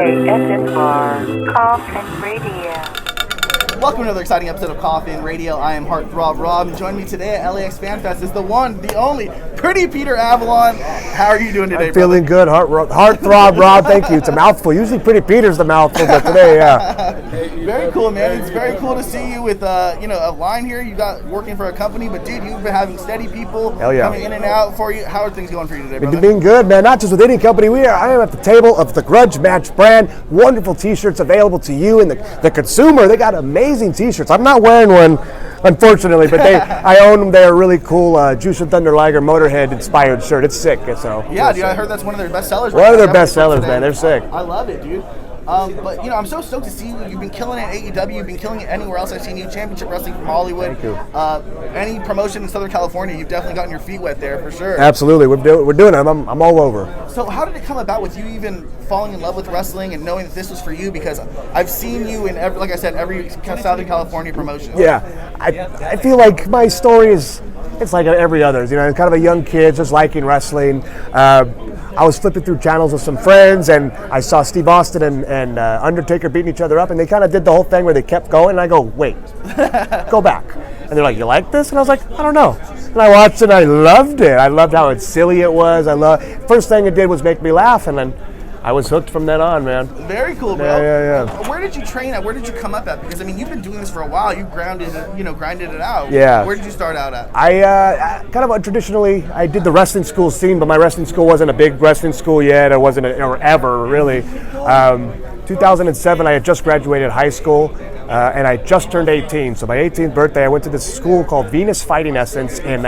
KSFR Coffin Radio. Welcome to another exciting episode of Coffin Radio. I am Heartthrob Rob, and joining me today at LAX Fan Fest is the one, the only, pretty Peter Avalon. How are you doing today, I'm feeling good, Heartthrob Rob. Thank you. It's a mouthful. Usually Pretty Peter's the mouthful, but today, yeah. Very cool, man. It's very cool to see you with a line here. You got working for a company, but dude, you've been having steady people coming in and out for you. How are things going for you today, brother? It's been good, man. Not just with any company. I am at the table of the Grudge Match brand. Wonderful T-shirts available to you and the consumer. They got amazing T-shirts. I'm not wearing one, unfortunately, but I own them. They're really cool. Juice and Thunder Liger Motorhead inspired shirt. It's sick. So yeah, dude, I heard that's one of their best sellers. One of their best sellers, man. They're sick. I love it, dude. But I'm so stoked to see you. You've been killing it at AEW. You've been killing it anywhere else I've seen you. Championship Wrestling from Hollywood. Thank you. Any promotion in Southern California, you've definitely gotten your feet wet there for sure. Absolutely, we're doing it. I'm all over. So how did it come about with you even falling in love with wrestling and knowing that this was for you? Because I've seen you in every Southern California promotion. Yeah, I feel like my story is it's like every other's. Kind of a young kid just liking wrestling. I was flipping through channels with some friends, and I saw Steve Austin and Undertaker beating each other up, and they kind of did the whole thing where they kept going, and I go, wait, go back. And they're like, you like this? And I was like, I don't know. And I watched it, and I loved it. I loved how silly it was. First thing it did was make me laugh, and then I was hooked from then on, man. Very cool, bro. Yeah. Where did you train at? Where did you come up at? Because you've been doing this for a while. You grinded it out. Yeah. Where did you start out at? I kind of traditionally, I did the wrestling school scene, but my wrestling school wasn't a big wrestling school yet. It wasn't ever really. 2007, I had just graduated high school. And I just turned 18. So my 18th birthday, I went to this school called Venus Fighting Essence in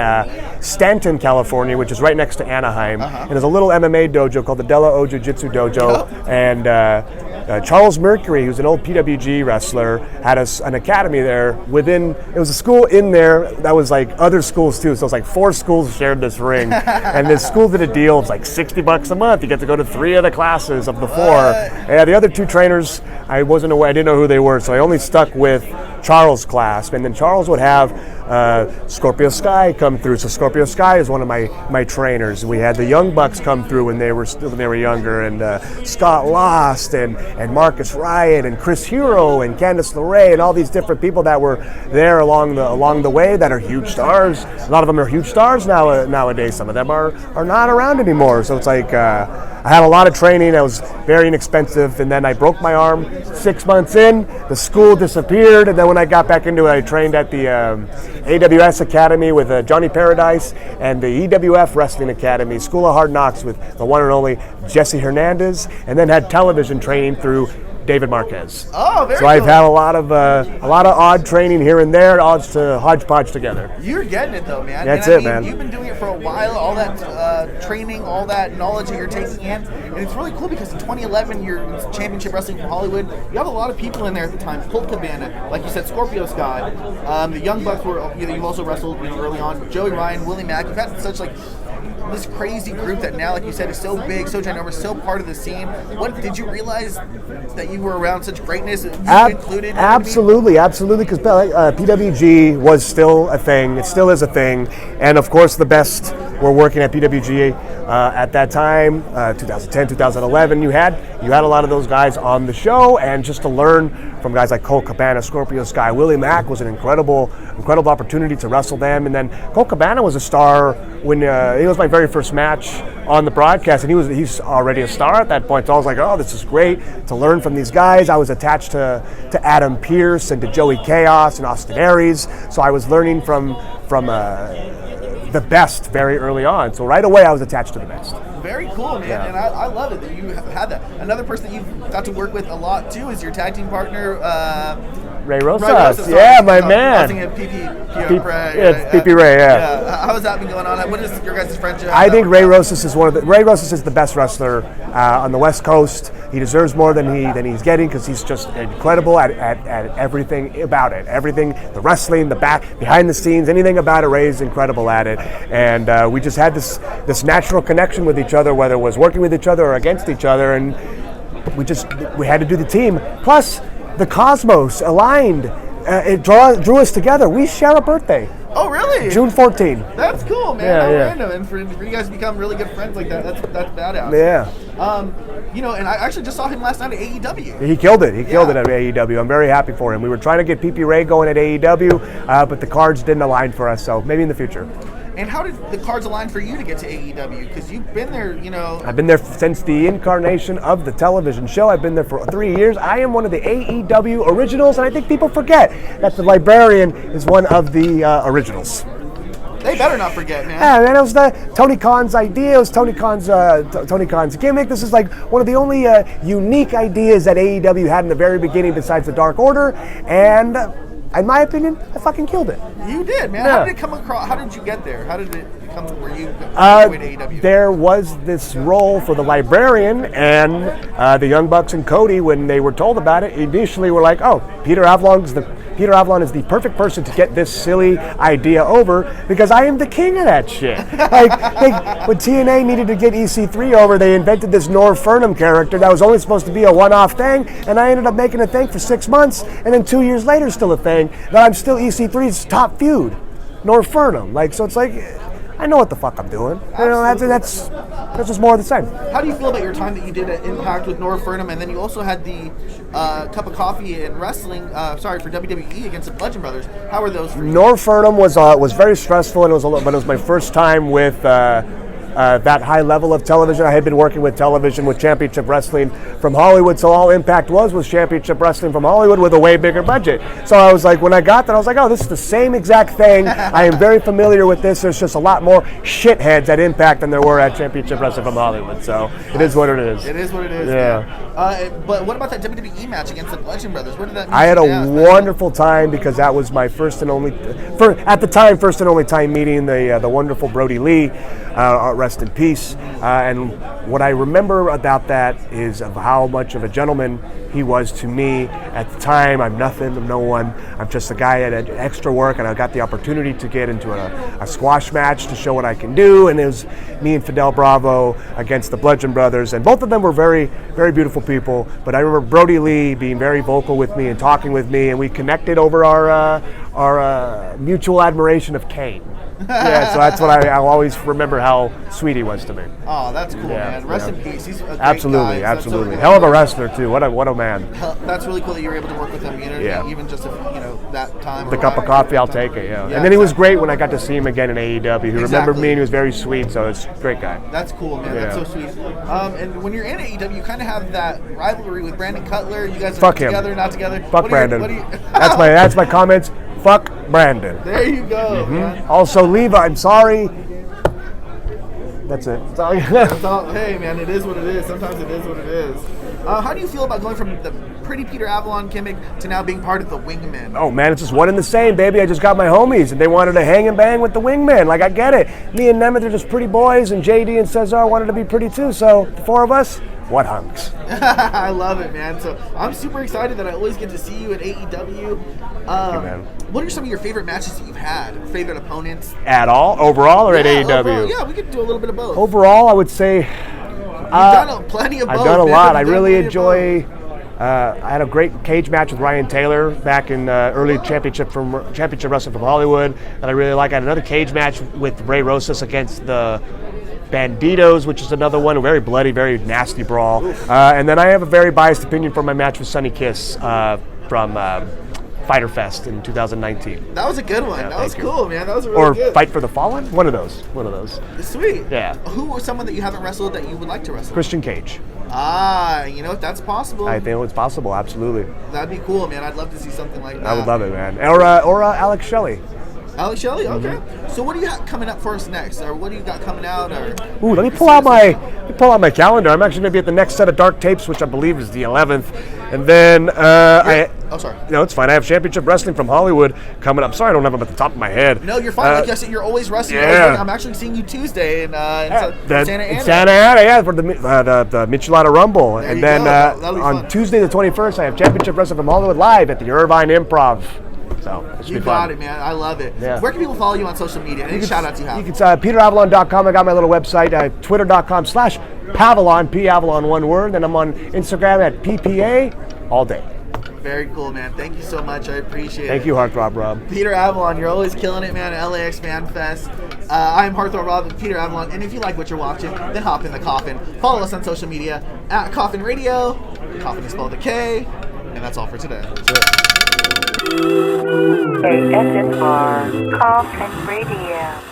Stanton, California, which is right next to Anaheim. And there's a little MMA dojo called the Della O Jiu-Jitsu Dojo. And Charles Mercury, who's an old PWG wrestler, had an academy there. It was a school in there that was like other schools too. So it was like 4 schools shared this ring. And this school did a deal. It was like $60 a month. You get to go to 3 of the classes of the 4. Yeah, the other 2 trainers, I wasn't aware. I didn't know who they were. So I only stuck with Charles' class, and then Charles would have Scorpio Sky come through. So Scorpio Sky is one of my trainers. We had the Young Bucks come through when they were younger, and Scott Lost and Marcus Riot and Chris Hero and Candice LeRae and all these different people that were there along the way that are huge stars. A lot of them are huge stars nowadays. Some of them are not around anymore. So it's like I had a lot of training. I was very inexpensive, and then I broke my arm 6 months in. The school disappeared, and then when I got back into it, I trained at the AWS Academy with Johnny Paradise and the EWF Wrestling Academy, School of Hard Knocks with the one and only Jesse Hernandez, and then had television training through David Marquez. Oh, very So I've had a lot of odd training here and there, odds to hodgepodge together. You're getting it though, man. That's it, man. You've been doing it for a while. All that training, all that knowledge that you're taking in, and it's really cool because in 2011 you're in Championship Wrestling from Hollywood. You have a lot of people in there at the time. Colt Cabana, like you said, Scorpio Sky. The Young Bucks were. You've also wrestled early on. Joey Ryan, Willie Mack. You've had such this crazy group that now, like you said, is so big, so ginormous, so part of the scene. What did you realize that you were around such greatness? Included? Absolutely, because PWG was still a thing. It still is a thing, and of course the best were working at PWG at that time, 2010, 2011. You had a lot of those guys on the show, and just to learn from guys like Colt Cabana, Scorpio Sky, Willie Mack was an incredible opportunity to wrestle them. And then Colt Cabana was a star when it was my very first match on the broadcast, and he's already a star at that point. So I was like, oh, this is great to learn from these guys. I was attached to Adam Pearce and to Joey Chaos and Austin Aries, so I was learning from the best very early on. So right away I was attached to the best. Very cool, man, and I love it that you had that. Another person that you've got to work with a lot too is your tag team partner, Ray Rosas. Yeah, my man. I was thinking PP Ray. Yeah, PP Ray, yeah. How has that been going on? What is your guys' friendship? I think Ray Rosas is the best wrestler on the West Coast. He deserves more than he's getting because he's just incredible at everything about it. Everything, the wrestling, the behind the scenes, anything about it, Ray's incredible at it. And we just had this natural connection with each other, whether it was working with each other or against each other, and we had to do the team. Plus, the cosmos aligned. It drew us together. We share a birthday. Oh, really? June 14. That's cool, man. Yeah, How yeah. random. And for you guys to become really good friends like that, that's badass. Yeah. And I actually just saw him last night at AEW. He killed it. He killed it at AEW. I'm very happy for him. We were trying to get PP Ray going at AEW, but the cards didn't align for us, so maybe in the future. And how did the cards align for you to get to AEW? Because you've been there, I've been there since the incarnation of the television show. I've been there for 3 years. I am one of the AEW originals, and I think people forget that the Librarian is one of the originals. They better not forget, man. Yeah, man, it was Tony Khan's idea. It was Tony Khan's gimmick. This is like one of the only unique ideas that AEW had in the very beginning besides the Dark Order, and in my opinion, I fucking killed it. You did, man. Yeah. How did it come across? How did you get there? How did it come to where you joined AEW? There was this role for the Librarian, and the Young Bucks and Cody, when they were told about it, initially were like, "Oh, Peter Avalon is the perfect person to get this silly idea over because I am the king of that shit." When TNA needed to get EC3 over, they invented this Norv Fernum character that was only supposed to be a one-off thing, and I ended up making a thing for 6 months, and then 2 years later, still a thing. That I'm still EC3's top feud, Norv Fernum. So it's like, I know what the fuck I'm doing. That's just more of the same. How do you feel about your time that you did at Impact with Norv Fernum, and then you also had the cup of coffee and wrestling, for WWE against the Bludgeon Brothers? How were those for you? Norv Fernum was very stressful, and but it was my first time with that high level of television. I had been working with television with Championship Wrestling from Hollywood, so all Impact was Championship Wrestling from Hollywood with a way bigger budget. So I was like, when I got there, I was like, oh, this is the same exact thing. I am very familiar with this. There's just a lot more shitheads at Impact than there were at Championship Wrestling from Hollywood. So it is what it is. It is what it is. Yeah. But what about that WWE match against the Bludgeon Brothers? What did that mean? I had a wonderful time because that was my first and only time meeting the wonderful Brodie Lee. Rest in peace. And what I remember about that is of how much of a gentleman he was to me at the time. I'm nothing, I'm no one. I'm just a guy that had extra work, and I got the opportunity to get into a squash match to show what I can do. And it was me and Fidel Bravo against the Bludgeon Brothers, and both of them were very, very beautiful people. But I remember Brodie Lee being very vocal with me and talking with me, and we connected over our mutual admiration of Kane. Yeah, so that's what I'll always remember how sweet he was to me. Oh, that's cool, man. Rest in peace. He's a great absolutely, guy. absolutely. Hell of a wrestler too. What a man. That's really cool that you were able to work with him. Even just that time. The cup of coffee, I'll take it. Yeah. And then he was great when I got to see him again in AEW. He remembered me and he was very sweet. So it's a great guy. That's cool, man. Yeah. That's so sweet. And when you're in AEW, you kind of have that rivalry with Brandon Cutler. You guys are Fuck together, him. not together. Fuck Brandon. That's my comments. Fuck Brandon. There you go, man. Also, Leva, I'm sorry. That's it. That's all. Hey, man, it is what it is. Sometimes it is what it is. How do you feel about going from the pretty Peter Avalon gimmick to now being part of the Wingmen? Oh, man, it's just one and the same, baby. I just got my homies, and they wanted to hang and bang with the Wingmen. Like, I get it. Me and Nemeth are just pretty boys, and JD and Cesar wanted to be pretty too, so the four of us, what hunks. I love it, man. So I'm super excited that I always get to see you at AEW. Thank you, man. What are some of your favorite matches that you've had? Favorite opponents? At all? Overall or at AEW? Overall, yeah, we could do a little bit of both. Overall, I would say... You've done plenty of both. I've done a lot. I really enjoy... I had a great cage match with Ryan Taylor back in early Championship Wrestling from Hollywood that I really like. I had another cage match with Ray Rosas against the Banditos, which is another one, a very bloody, very nasty brawl. And then I have a very biased opinion for my match with Sonny Kiss from Fighter Fest in 2019. That was a good one. Yeah, that was you. cool, man. That was really good. Or Fight for the Fallen? One of those. Sweet. Yeah. Who was someone that you haven't wrestled that you would like to wrestle? Christian Cage. You know, if that's possible. I think it's possible, absolutely. That'd be cool, man. I'd love to see something like that. I would love it, man. Or Alex Shelley. Alex Shelley, okay. So what do you have coming up for us next, or what do you got coming out? Or ooh, let me pull out my calendar. I'm actually going to be at the next set of Dark Tapes, which I believe is the 11th, and then sorry. No, it's fine. I have Championship Wrestling from Hollywood coming up. Sorry, I don't have them at the top of my head. No, you're fine. Like I said, you're always wrestling. Yeah. I'm actually seeing you Tuesday in Santa Ana. In Santa Ana, yeah, for the Michelada Rumble, There and you then go. That'll be on fun. Tuesday the 21st, I have Championship Wrestling from Hollywood live at the Irvine Improv. So it should You be got fun. it, man. I love it. Yeah. Where can people follow you on social media? Any shout-outs you have? You can PeterAvalon.com. I got my little website, Twitter.com/Pavalon, P Avalon, one word. And I'm on Instagram at PPA all day. Very cool, man. Thank you so much. I appreciate it. Thank you, Heartthrob Rob. Peter Avalon, you're always killing it, man, at LAX Fan Fest. I'm Heartthrob Rob with Peter Avalon, and if you like what you're watching, then hop in the coffin. Follow us on social media at Coffin Radio. Coffin is spelled with a K. And that's all for today. ASMR Coffin Radio.